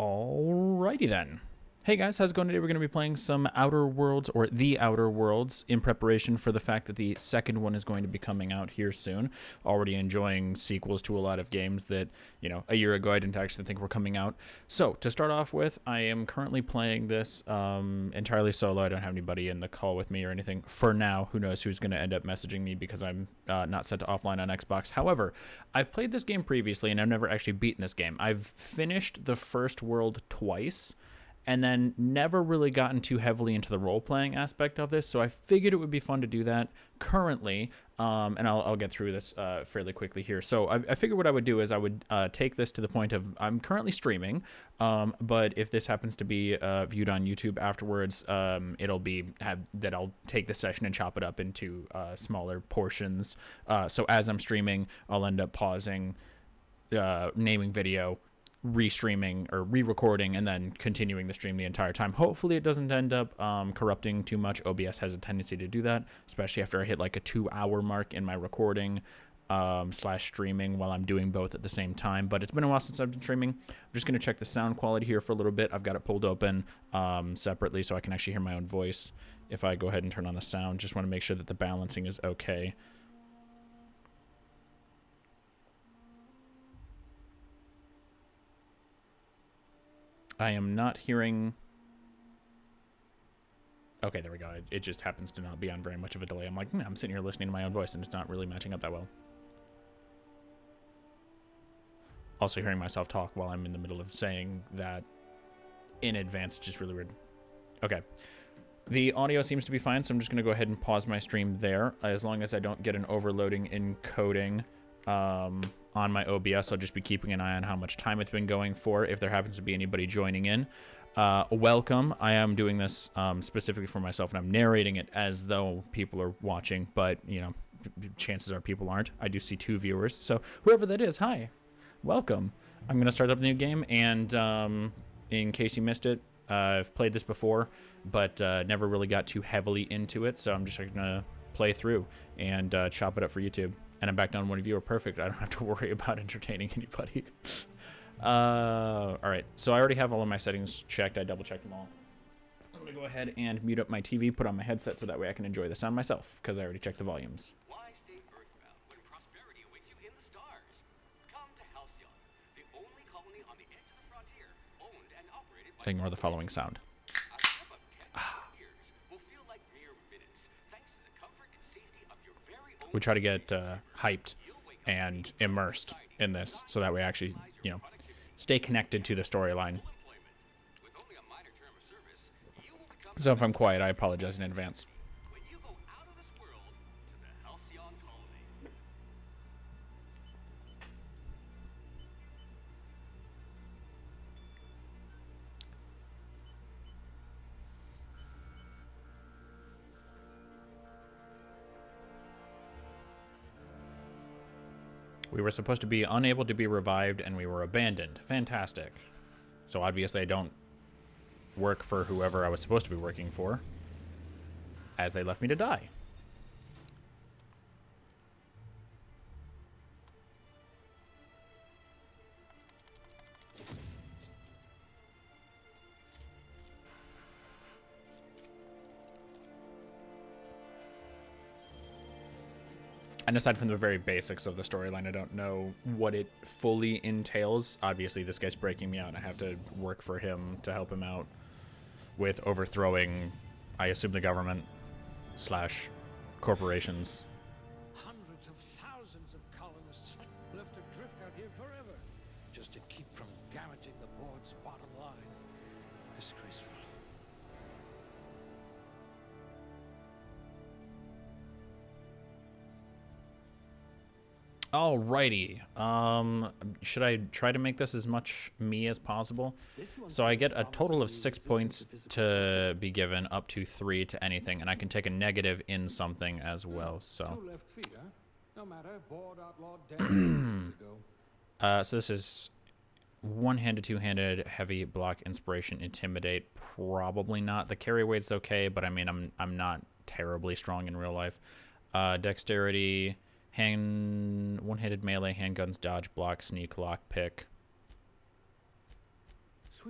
Alrighty then. Hey guys, how's it going today? We're going to be playing some Outer Worlds, or The Outer Worlds, in preparation for the fact that the second one is going to be coming out here soon. Already enjoying sequels to a lot of games that, you know, a year ago I didn't actually think were coming out. So, to start off with, I am currently playing this entirely solo. I don't have anybody in the call with me or anything for now. Who knows who's going to end up messaging me because I'm not set to offline on Xbox. However, I've played this game previously and I've never actually beaten this game. I've finished the first world twice, and then never really gotten too heavily into the role-playing aspect of this, so I figured it would be fun to do that currently, and I'll get through this fairly quickly here. So I figured what I would do is I would take this to the point of, I'm currently streaming, but if this happens to be viewed on YouTube afterwards, it'll be that I'll take the session and chop it up into smaller portions, so as I'm streaming, I'll end up pausing, naming video, restreaming or re-recording, and then continuing the stream the entire time. Hopefully it doesn't end up corrupting too much. OBS has a tendency to do that, especially after I hit like a 2-hour mark in my recording slash streaming while I'm doing both at the same time. But it's been a while since I've been streaming. I'm just going to check the sound quality here for a little bit. I've got it pulled open separately so I can actually hear my own voice if I go ahead and turn on the sound. Just want to make sure that the balancing is okay. I am not hearing... Okay, there we go. It just happens to not be on very much of a delay. I'm like, I'm sitting here listening to my own voice, and it's not really matching up that well. Also hearing myself talk while I'm in the middle of saying that in advance, just really weird. Okay. The audio seems to be fine, so I'm just going to go ahead and pause my stream there. As long as I don't get an overloading encoding on my OBS, I'll just be keeping an eye on how much time it's been going for if there happens to be anybody joining in. Welcome. I am doing this specifically for myself, and I'm narrating it as though people are watching, but, you know, chances are people aren't. I do see 2 viewers, so whoever that is, hi. Welcome. I'm going to start up a new game, and in case you missed it, I've played this before, but never really got too heavily into it, so I'm just going to play through and chop it up for YouTube. And I'm back down one viewer. Perfect. I don't have to worry about entertaining anybody. All right. So I already have all of my settings checked. I double-checked them all. I'm going to go ahead and mute up my TV, put on my headset so that way I can enjoy the sound myself, because I already checked the volumes. Why stay earthbound when prosperity awaits you in the stars? Come to Halcyon, the only colony on the edge of the frontier, owned and operated by... Ignore the following sound. A trip of 10 years will feel like mere minutes, thanks to the comfort and safety of your very own... We try to get hyped and immersed in this so that we actually, you know, stay connected to the storyline. So if I'm quiet, I apologize in advance. When you go out of this world to the Halcyon colony. We were supposed to be unable to be revived, and we were abandoned. Fantastic. So obviously I don't work for whoever I was supposed to be working for, as they left me to die. And aside from the very basics of the storyline, I don't know what it fully entails. Obviously, this guy's breaking me out, and I have to work for him to help him out with overthrowing, I assume, the government / corporations. Hundreds of thousands of colonists left adrift out here forever, just to keep from damaging the board's bottom line. Disgraceful. Alrighty. Should I try to make this as much me as possible? So I get a total of 6 points to be given, up to 3 to anything, and I can take a negative in something as well. So, so this is one-handed, two-handed, heavy, block, inspiration, intimidate. Probably not. The carry weight's okay, but I mean, I'm not terribly strong in real life. Dexterity. One-handed melee, handguns, dodge, block, sneak, lock, pick.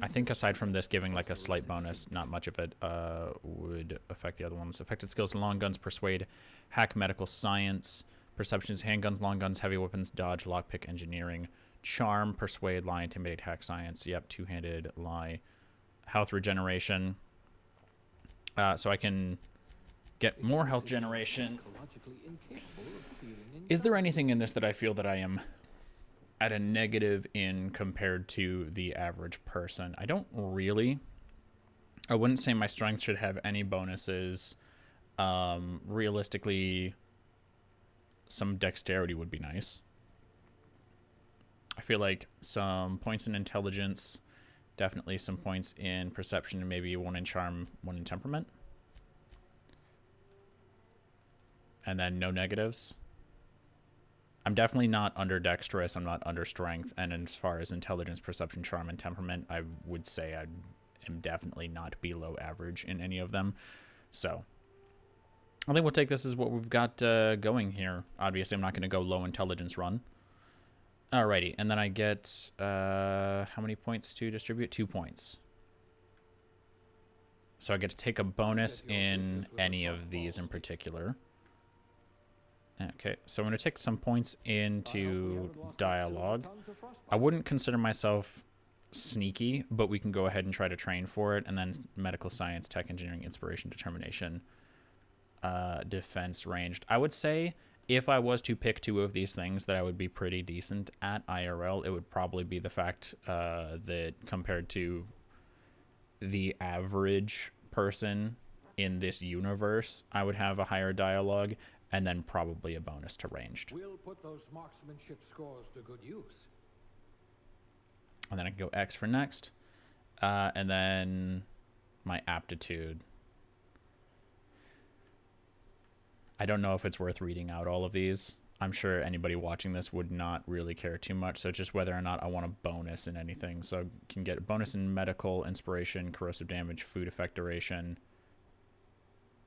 I think aside from this giving like a slight bonus, not much of it would affect the other ones. Affected skills: long guns, persuade, hack, medical science, perceptions, handguns, long guns, heavy weapons, dodge, lockpick, engineering, charm, persuade, lie, intimidate, hack, science. Yep, two-handed, lie, health regeneration. So I can get more health generation. Is there anything in this that I feel that I am at a negative in compared to the average person? I don't really. I wouldn't say my strength should have any bonuses. Realistically, some dexterity would be nice. I feel like some points in intelligence, definitely some points in perception, and maybe one in charm, one in temperament. And then no negatives. I'm definitely not under dexterous, I'm not under strength, and as far as intelligence, perception, charm, and temperament, I would say I am definitely not below average in any of them. So I think we'll take this as what we've got going here. Obviously, I'm not going to go low intelligence run. Alrighty, and then I get how many points to distribute? 2 points. So I get to take a bonus in any of these in particular. Okay, so I'm going to take some points into dialogue. I wouldn't consider myself sneaky, but we can go ahead and try to train for it. And then medical science, tech, engineering, inspiration, determination, defense, ranged. I would say if I was to pick 2 of these things that I would be pretty decent at IRL, it would probably be the fact that compared to the average person in this universe, I would have a higher dialogue, and then probably a bonus to ranged. We'll put those marksmanship scores to good use. And then I can go X for next. And then my aptitude. I don't know if it's worth reading out all of these. I'm sure anybody watching this would not really care too much. So just whether or not I want a bonus in anything. So I can get a bonus in medical, inspiration, corrosive damage, food effect duration,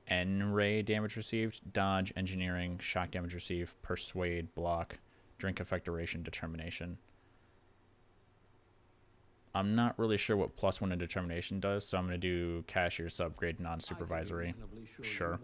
N-ray damage received, dodge, engineering, shock damage received, persuade, block, drink effect duration, determination. I'm not really sure what +1 in determination does, so I'm going to do cashier, subgrade, non-supervisory. Sure.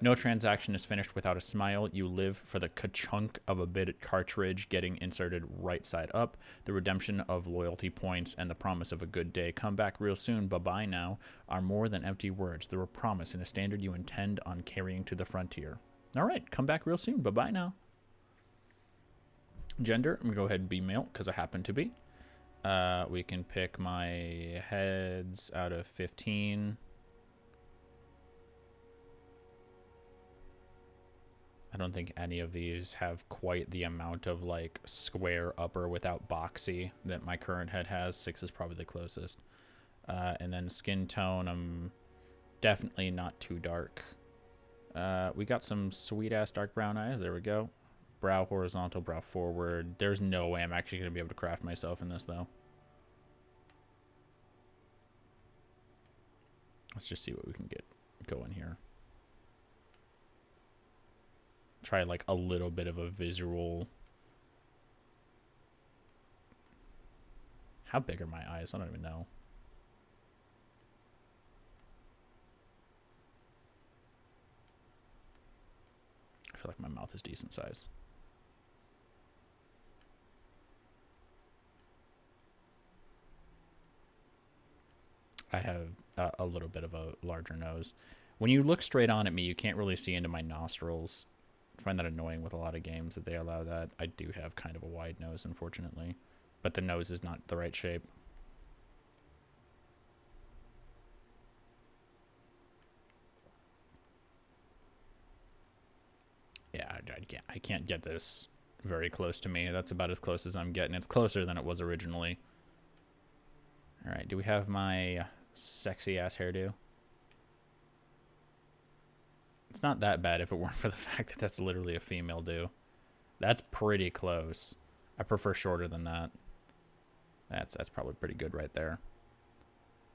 No transaction is finished without a smile. You live for the ka-chunk of a bit cartridge getting inserted right side up, the redemption of loyalty points, and the promise of a good day. Come back real soon, bye-bye now, are more than empty words. They're a promise and a standard you intend on carrying to the frontier. All right, come back real soon, bye-bye now. Gender, I'm going to go ahead and be male, because I happen to be. We can pick my heads out of 15. I don't think any of these have quite the amount of like square upper without boxy that my current head has. 6 is probably the closest. And then skin tone, I'm definitely not too dark. We got some sweet ass dark brown eyes. There we go. Brow horizontal, brow forward. There's no way I'm actually going to be able to craft myself in this, though. Let's just see what we can get going here. Try, like, a little bit of a visual. How big are my eyes? I don't even know. I feel like my mouth is decent size. I have a little bit of a larger nose. When you look straight on at me, you can't really see into my nostrils. I find that annoying with a lot of games that they allow that. I do have kind of a wide nose, unfortunately. But the nose is not the right shape. Yeah, I can't get this very close to me. That's about as close as I'm getting. It's closer than it was originally. All right, do we have my sexy ass hairdo? It's not that bad if it weren't for the fact that that's literally a female do. That's pretty close. I prefer shorter than that. That's probably pretty good right there.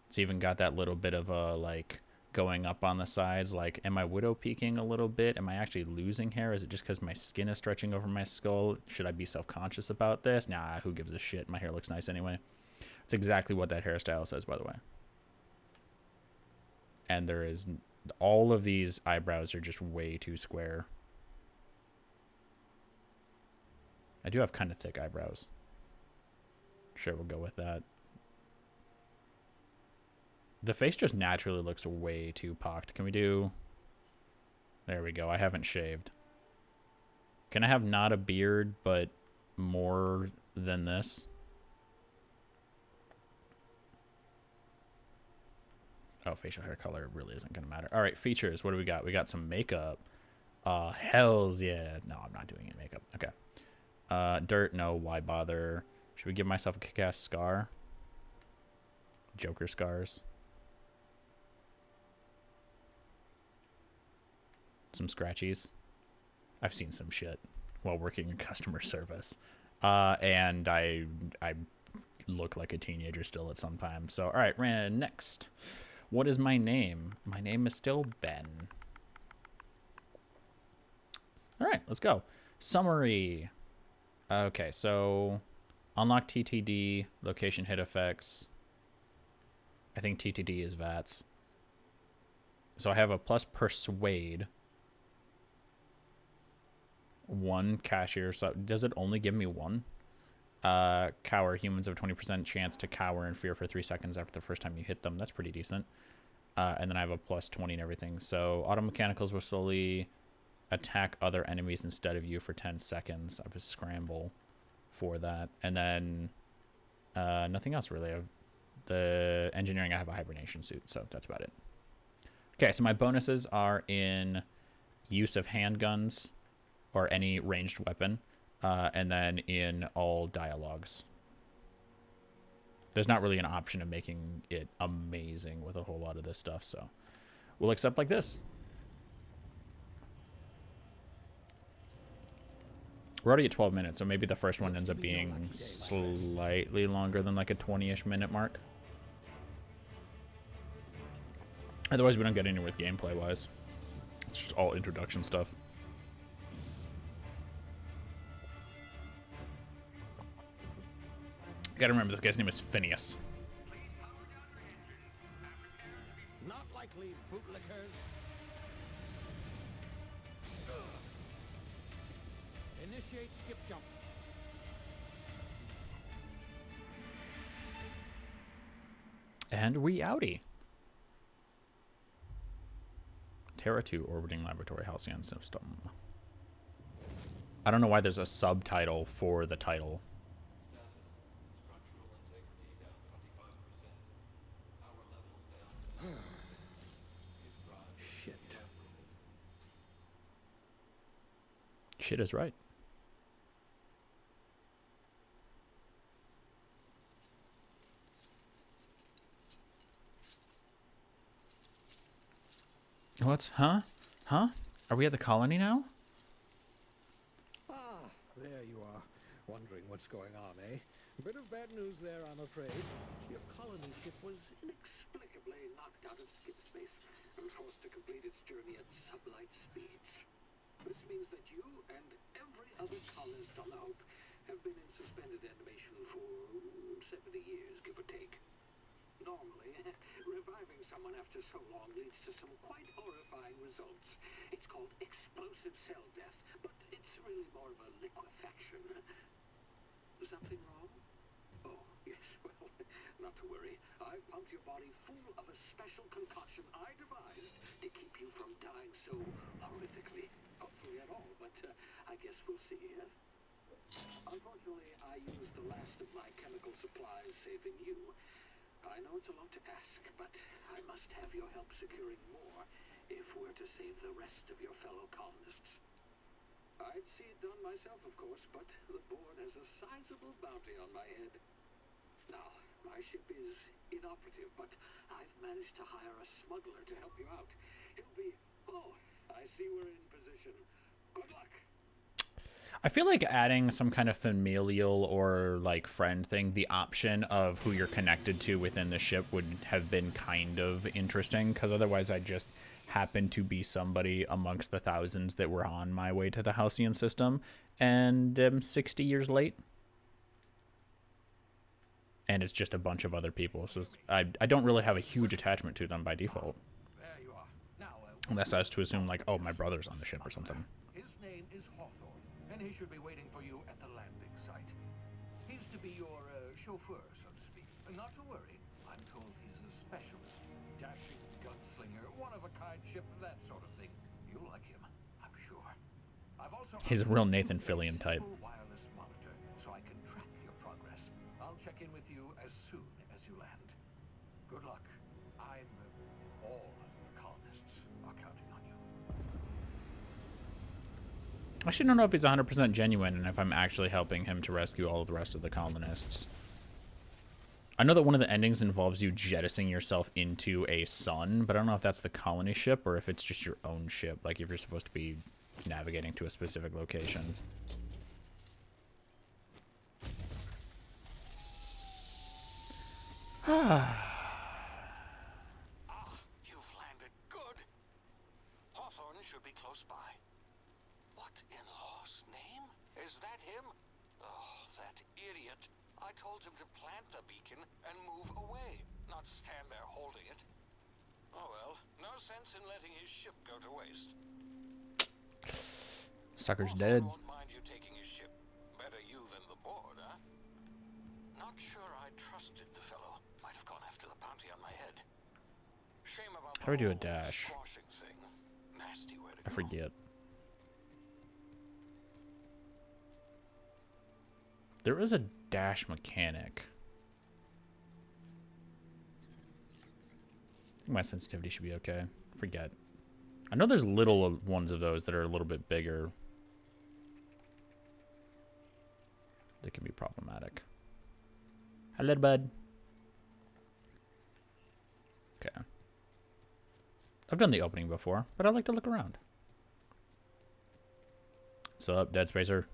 It's even got that little bit of a, like, going up on the sides. Like, am I widow peaking a little bit? Am I actually losing hair? Is it just because my skin is stretching over my skull? Should I be self-conscious about this? Nah, who gives a shit? My hair looks nice anyway. It's exactly what that hairstyle says, by the way. And there is... all of these eyebrows are just way too square. I do have kind of thick eyebrows. Sure, we'll go with that. The face just naturally looks way too pocked. Can we do... there we go. I haven't shaved. Can I have not a beard, but more than this? Oh, facial hair color really isn't going to matter. All right, features. What do we got? We got some makeup. Hells yeah. No, I'm not doing any makeup. Okay. Dirt, no. Why bother? Should we give myself a kick-ass scar? Joker scars. Some scratchies. I've seen some shit while working in customer service. And I look like a teenager still at some time. So, all right, next. What is my name? My name is still Ben. All right, let's go. Summary. Okay, so unlock TTD, location hit effects. I think TTD is VATS. So I have a plus persuade. 1 cashier. So does it only give me 1? Cower. Humans have a 20% chance to cower in fear for 3 seconds after the first time you hit them. That's pretty decent. And then I have a plus 20 and everything. So auto mechanicals will slowly attack other enemies instead of you for 10 seconds. I have a scramble for that. And then nothing else really. The engineering, I have a hibernation suit. So that's about it. Okay, so my bonuses are in use of handguns or any ranged weapon, and then in all dialogues. There's not really an option of making it amazing with a whole lot of this stuff, so we'll accept like this. We're already at 12 minutes, so maybe the first one ends up being slightly longer than like a 20-ish minute mark. Otherwise, we don't get anywhere with gameplay-wise. It's just all introduction stuff. You gotta remember, this guy's name is Phineas. Not likely, bootlickers. Initiate skip jump. And we outie. Terra 2 orbiting laboratory Halcyon system. I don't know why there's a subtitle for the title. Shit. Shit is right. What's... huh? Huh? Are we at the colony now? Ah, there you are. Wondering what's going on, eh? Bit of bad news there, I'm afraid. Your colony ship was inexplicably knocked out of skip space and forced to complete its journey at sublight speeds. This means that you and every other colonist on the Hope have been in suspended animation for 70 years, give or take. Normally, reviving someone after so long leads to some quite horrifying results. It's called explosive cell death, but it's really more of a liquefaction. Something wrong? Oh, yes, well, not to worry. I've pumped your body full of a special concoction I devised to keep you from dying so horrifically. Hopefully at all, but I guess we'll see, yes? Unfortunately, I used the last of my chemical supplies saving you. I know it's a lot to ask, but I must have your help securing more if we're to save the rest of your fellow colonists. I'd see it done myself, of course, but the board has a sizable bounty on my head. Now, my ship is inoperative, but I've managed to hire a smuggler to help you out. He'll be... oh, I see we're in position. Good luck. I feel like adding some kind of familial or like friend thing, the option of who you're connected to within the ship would have been kind of interesting, because otherwise I just happen to be somebody amongst the thousands that were on my way to the Halcyon system and am 60 years late. and it's just a bunch of other people. So I don't really have a huge attachment to them by default. There you are. Now, Unless I was to assume, like, oh, my brother's on the ship or something. his name is Hawthorne, and he should be waiting for you at the landing site. He's to be your chauffeur, so to speak. Not to worry. I'm told he's a specialist. Dashing gunslinger, one-of-a-kind ship, that sort of thing. You'll like him, I'm sure. I've also He's a real Nathan Fillion type. wireless monitor, so I can track your progress. I'll check in with you as soon as you land. Good luck. All of the colonists are counting on you. I actually don't know if he's 100% genuine and if I'm actually helping him to rescue all of the rest of the colonists. I know that one of the endings involves you jettisoning yourself into a sun, but I don't know if that's the colony ship or if it's just your own ship, like if you're supposed to be navigating to a specific location. You've landed good. Hawthorne should be close by. What in law's name? Is that him? Oh, that idiot. I told him to plant the beacon and move away, not stand there holding it. Oh well, no sense in letting his ship go to waste. Sucker's Hawthorne dead. won't mind you taking his ship. Better you than the board, huh? Not sure I trusted the fellow. Might have gone after the bounty on my head. Shame about How do I do a the whole dash? squashing thing. Nasty way to I go. forget. There is a dash mechanic. I think my sensitivity should be okay. Forget. I know there's little ones of those that are a little bit bigger. They can be problematic. Hello, bud. Okay. I've done the opening before, but I like to look around. What's up, Dead Spacer?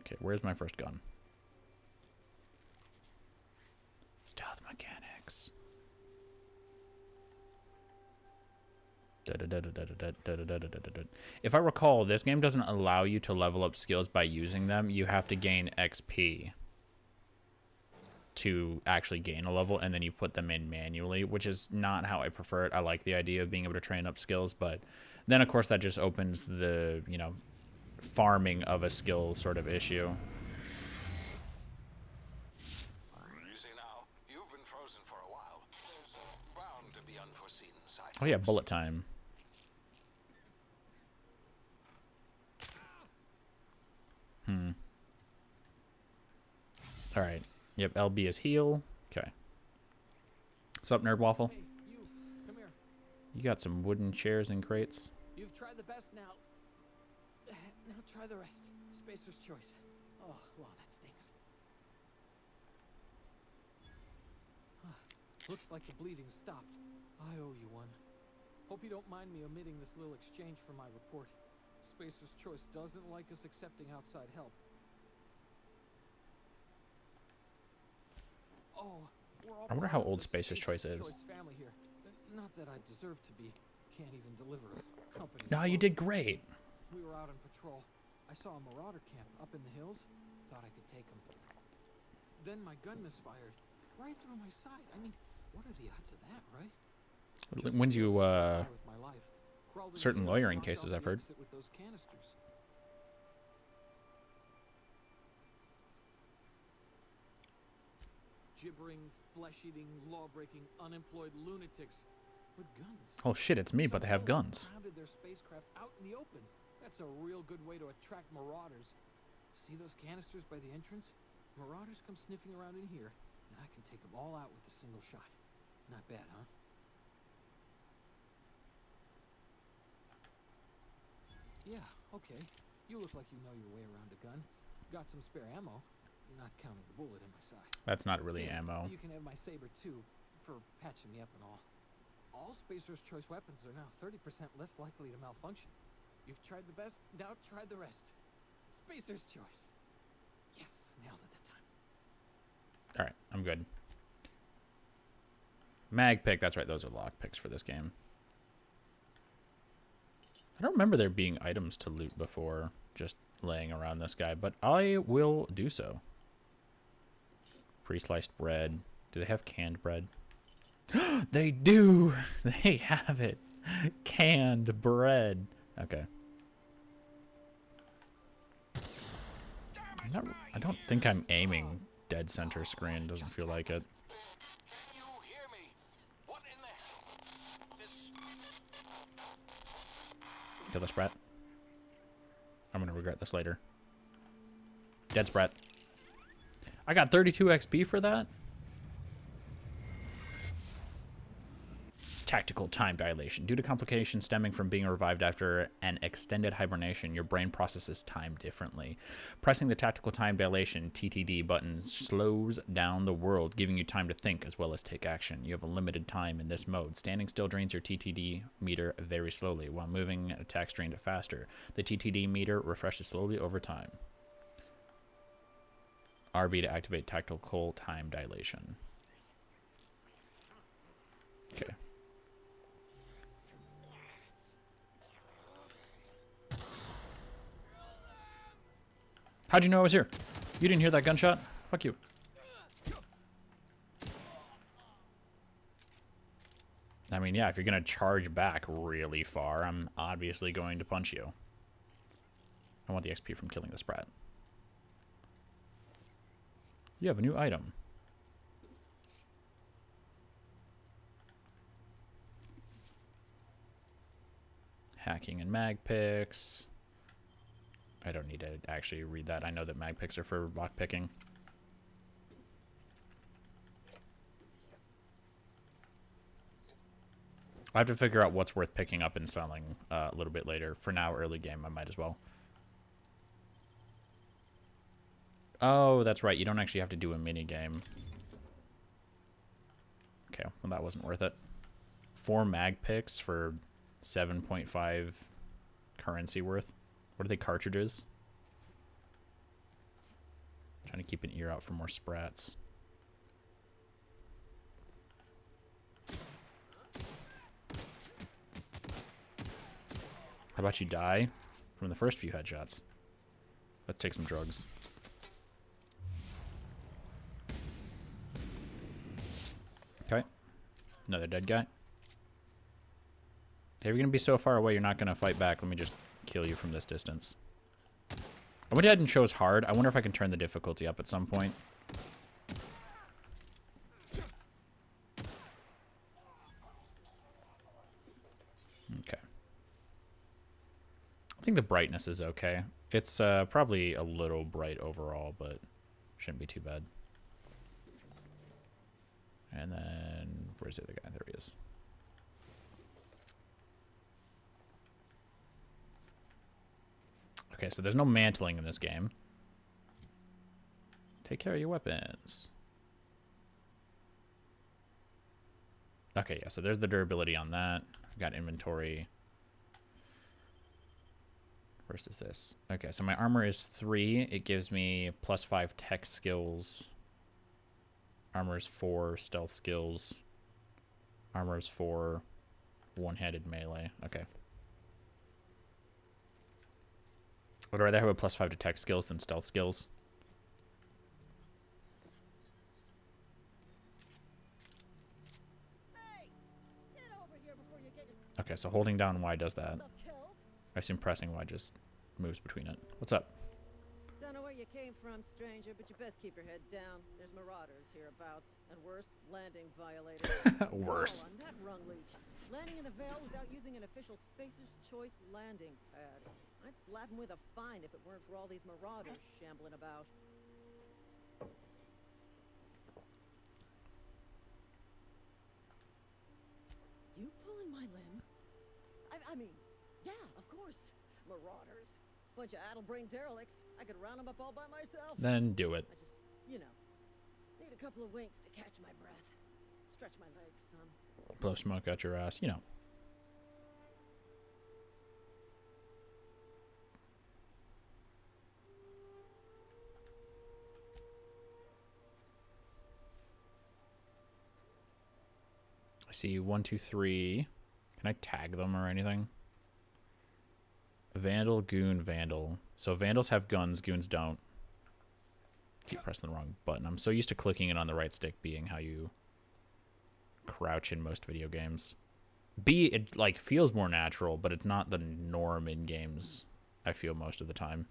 Okay, where's my first gun? Stealth mechanics. If I recall, this game doesn't allow you to level up skills by using them. You have to gain XP to actually gain a level, and then you put them in manually, which is not how I prefer it. I like the idea of being able to train up skills, but then, of course, that just opens the, you know, farming of a skill sort of issue. Easy now. You've been frozen for a while. There's bound to be unforeseen side. Oh yeah, bullet time. All right. Yep, LB is heal. Okay. What's up, Nerd Waffle? Hey, you, come here. You got some wooden chairs and crates. You've tried the best now. Now try the rest. Spacer's choice. Oh, wow, that stings. Looks like the bleeding stopped. I owe you one. Hope you don't mind me omitting this little exchange from my report. Spacer's choice doesn't like us accepting outside help. Oh, we're all I wonder part how of old the Spacer's Choice is. family here. Not that I deserve to be. Can't even deliver a company. No, you did great. We were out on patrol. I saw a marauder camp up in the hills. Thought I could take him. Then my gun misfired. Right through my side. I mean, what are the odds of that, right? When's you, With my life. Crawled in certain here and lawyering blocked cases, off I've the heard. exit with those canisters. Gibbering, flesh-eating, law-breaking, unemployed lunatics with guns. Oh shit, it's me, but they have Somehow guns. grounded their spacecraft out in the open. That's a real good way to attract marauders. See those canisters by the entrance? Marauders come sniffing around in here, and I can take them all out with a single shot. Not bad, huh? Yeah, okay. You look like you know your way around a gun. Got some spare ammo, not counting the bullet in my side. That's not really Yeah, ammo. You can have my saber too, for patching me up and all. All Spacer's Choice weapons are now 30% less likely to malfunction. You've tried the best, now try the rest. Spacer's Choice. Yes, nailed it that time. All right, I'm good. Mag pick, that's right, those are lock picks for this game. I don't remember there being items to loot before, just laying around this guy, but I will do so. Pre-sliced bread. Do they have canned bread? They do! They have it! Canned bread. Okay. I don't think I'm aiming dead center screen. Doesn't feel like it. Can you hear me? What in the hell? This... Kill the Sprat. I'm gonna regret this later. Dead Sprat. I got 32 XP for that? Tactical time dilation. Due to complications stemming from being revived after an extended hibernation, your brain processes time differently. Pressing the tactical time dilation (TTD) button slows down the world, giving you time to think as well as take action. You have a limited time in this mode. Standing still drains your TTD meter very slowly, while moving attacks drain it faster. The TTD meter refreshes slowly over time. RB to activate tactical time dilation. Okay. How'd you know I was here? You didn't hear that gunshot? Fuck you. I mean, yeah, if you're gonna charge back really far, I'm obviously going to punch you. I want the XP from killing the Sprat. You have a new item. Hacking and mag picks. I don't need to actually read that. I know that mag picks are for lock picking. I have to figure out what's worth picking up and selling a little bit later. For now, early game, I might as well. Oh, that's right. You don't actually have to do a mini game. Okay, well that wasn't worth it. 4 mag picks for 7.5 currency worth. What are they, cartridges? Trying to keep an ear out for more Sprats. How about you die from the first few headshots? Let's take some drugs. Okay. Another dead guy. Hey, you're gonna be so far away, you're not gonna fight back. Let me just kill you from this distance. I went ahead and chose hard. I wonder if I can turn the difficulty up at some point. Okay. I think the brightness is okay. It's probably a little bright overall, but shouldn't be too bad. And then, where's the other guy? There he is. Okay, so there's no mantling in this game. Take care of your weapons. Okay, yeah, so there's the durability on that. I've got inventory. Versus this. Okay, so my armor is 3. It gives me +5 tech skills. Armor is 4, stealth skills. Armor is 4, one-handed melee. Okay. Would I rather have a +5 to tech skills than stealth skills? Hey, get over here before you get Okay, so holding down Y does that. yourself killed. I assume pressing Y just moves between it. What's up? Don't know where you came from, stranger, but you best keep your head down. There's marauders hereabouts, and worse, landing violators. Worse. Oh, that rung leech. Landing in the Vale without using an official Spacer's Choice landing pad. I'd slap him with a fine if it weren't for all these marauders shambling about. You pulling my limb? I mean, yeah, of course. Marauders. Bunch of addle-brained derelicts. I could round them up all by myself. Then do it. I just, you know, need a couple of winks to catch my breath. Stretch my legs some. Blow smoke out your ass, you know. I see 1, 2, 3. Can I tag them or anything? Vandal, goon, vandal. So vandals have guns, goons don't. Keep pressing the wrong button. I'm so used to clicking it on the right stick being how you crouch in most video games. B, it like feels more natural, but it's not the norm in games, I feel, most of the time.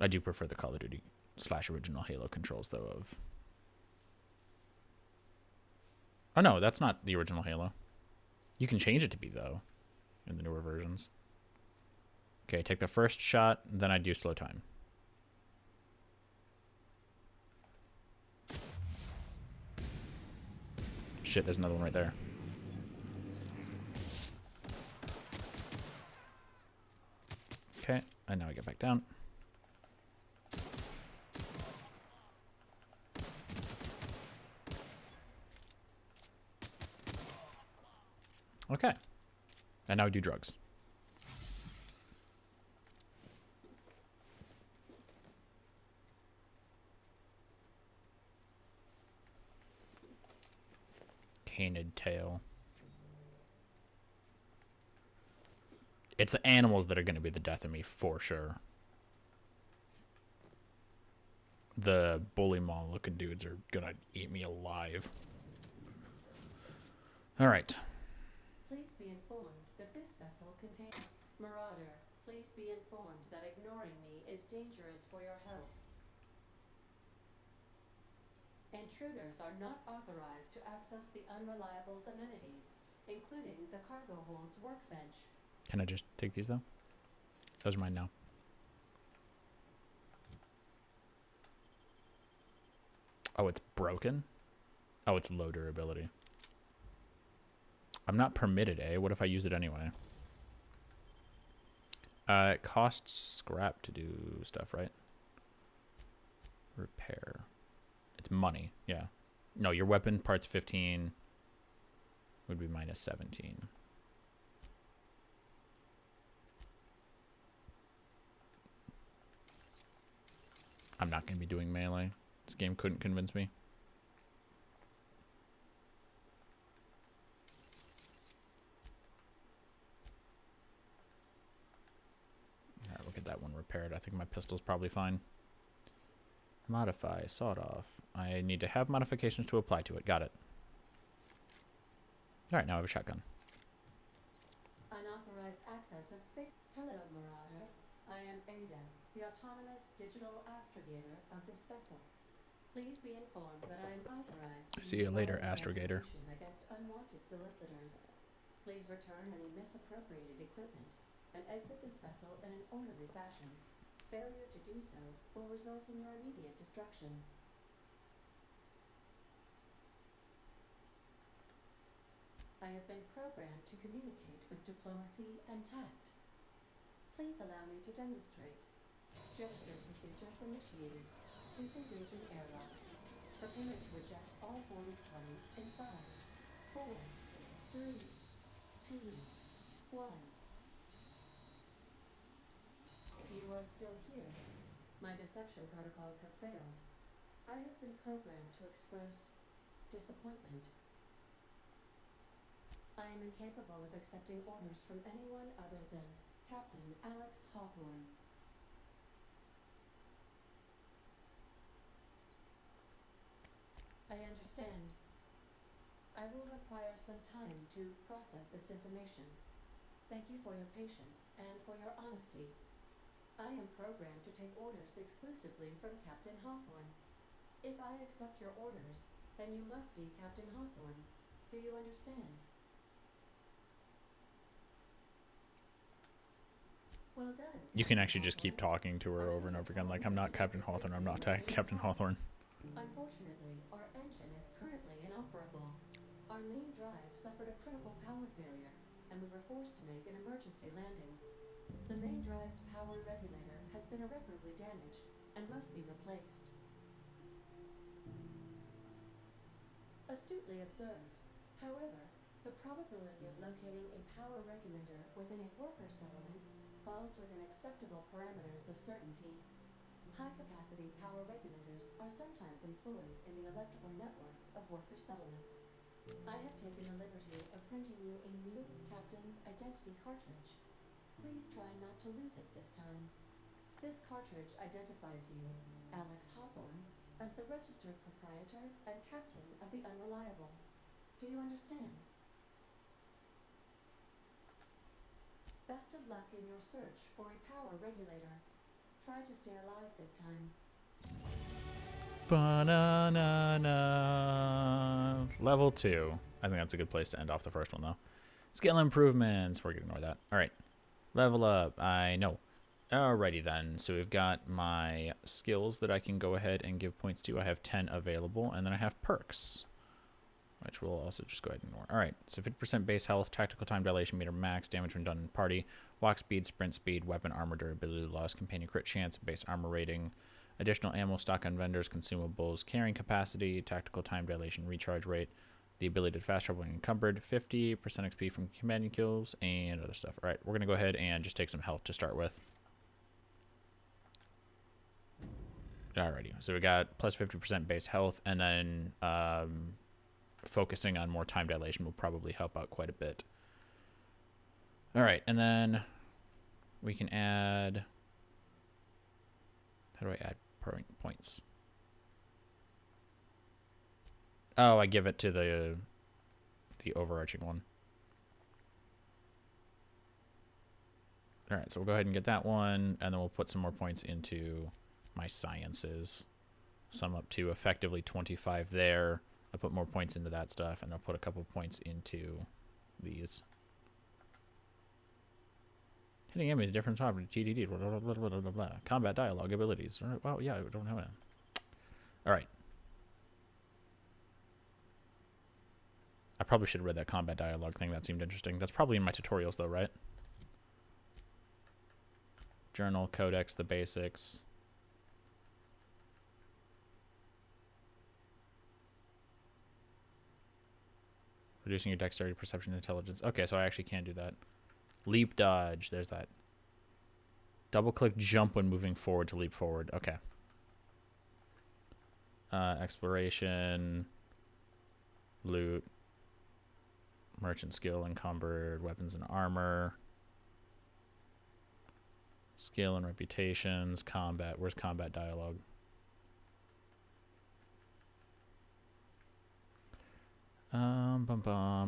I do prefer the Call of Duty / original Halo controls, though, of... Oh, no, that's not the original Halo. You can change it to be, though, in the newer versions. Okay, take the first shot, then I do slow time. Shit, there's another one right there. Okay, and now I get back down. Okay. And now we do drugs. Canid tail. It's the animals that are going to be the death of me, for sure. The bully mall looking dudes are going to eat me alive. All right. Please be informed that this vessel contains... Marauder, please be informed that ignoring me is dangerous for your health. Intruders are not authorized to access the Unreliable's amenities, including the cargo hold's workbench. Can I just take these, though? Those are mine now. Oh, it's broken? Oh, it's low durability. I'm not permitted, eh? What if I use it anyway? It costs scrap to do stuff, right? Repair. It's money, yeah. No, your weapon parts 15 would be minus 17. I'm not going to be doing melee. This game couldn't convince me. Alright, we'll get that one repaired. I think my pistol's probably fine. Modify, sawed off. I need to have modifications to apply to it. Got it. Alright, now I have a shotgun. Unauthorized access of space... Hello, Marauder. I am Ada, the autonomous digital astrogator of this vessel. Please be informed that I am authorized to See you use later, violent astrogator. retribution against unwanted solicitors. Please return any misappropriated equipment and exit this vessel in an orderly fashion. Failure to do so will result in your immediate destruction. I have been programmed to communicate with diplomacy and tact. Please allow me to demonstrate. Gesture procedures initiated. Disengaging airlocks. Preparing to eject all boarded parties in 5, 4, 3, 2, 1. You are still here. My deception protocols have failed. I have been programmed to express disappointment. I am incapable of accepting orders from anyone other than Captain Alex Hawthorne. I understand. I will require some time to process this information. Thank you for your patience and for your honesty. I am programmed to take orders exclusively from Captain Hawthorne. If I accept your orders, then you must be Captain Hawthorne. Do you understand? Well done. You can actually just keep talking to her over and over again, like, I'm not Captain Hawthorne, I'm not Captain Hawthorne. Unfortunately, our engine is currently inoperable. Our main drive suffered a critical power failure, and we were forced to make an emergency landing. The main drive's power regulator has been irreparably damaged and must be replaced. Astutely observed. However, the probability of locating a power regulator within a worker settlement falls within acceptable parameters of certainty. High-capacity power regulators are sometimes employed in the electrical networks of worker settlements. I have taken the liberty of printing you a new Captain's Identity cartridge. Please try not to lose it this time. This cartridge identifies you, Alex Hawthorne, as the registered proprietor and captain of the Unreliable. Do you understand? Best of luck in your search for a power regulator. Try to stay alive this time. Ba-na-na-na. Level 2. I think that's a good place to end off the first one, though. Skill improvements. We're going to ignore that. All right. Level up. I know. Alrighty then. So we've got my skills that I can go ahead and give points to. I have 10 available. And then I have perks, which we'll also just go ahead and ignore. All right. So 50% base health, tactical time dilation meter max, damage when done in party, walk speed, sprint speed, weapon armor durability loss, companion crit chance, base armor rating, additional ammo stock on vendors, consumables, carrying capacity, tactical time dilation recharge rate, the ability to fast travel when encumbered, 50% XP from companion kills, and other stuff. All right, we're going to go ahead and just take some health to start with. Alrighty, so we got plus 50% base health, and then focusing on more time dilation will probably help out quite a bit. All right, and then we can add... How do I add points? Oh, I give it to the overarching one. All right, so we'll go ahead and get that one, and then we'll put some more points into my sciences. So I'm up to effectively 25 there. I'll put more points into that stuff, and I'll put a couple points into these. Hitting enemies, different property, TDD, blah, blah, blah, blah, blah, blah. Combat dialogue abilities. All right, well, yeah, I don't know that. All right. I probably should have read that combat dialogue thing. That seemed interesting. That's probably in my tutorials, though, right? Journal, codex, the basics. Reducing your dexterity, perception, intelligence. Okay, so I actually can do that. Leap dodge. There's that. Double click jump when moving forward to leap forward. Okay. Exploration. Loot. Merchant skill, encumbered, weapons and armor. Skill and reputations. Combat. Where's combat dialogue?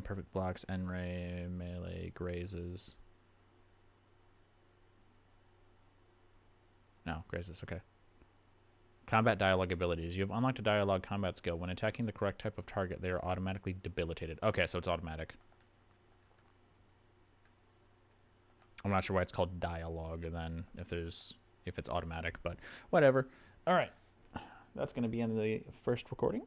Perfect blocks, N-ray, melee, grazes. No, grazes, okay. Combat dialogue abilities. You have unlocked a dialogue combat skill. When attacking the correct type of target, they are automatically debilitated. Okay, so it's automatic. I'm not sure why it's called dialogue then, if it's automatic, but whatever. All right. That's going to be in the first recording.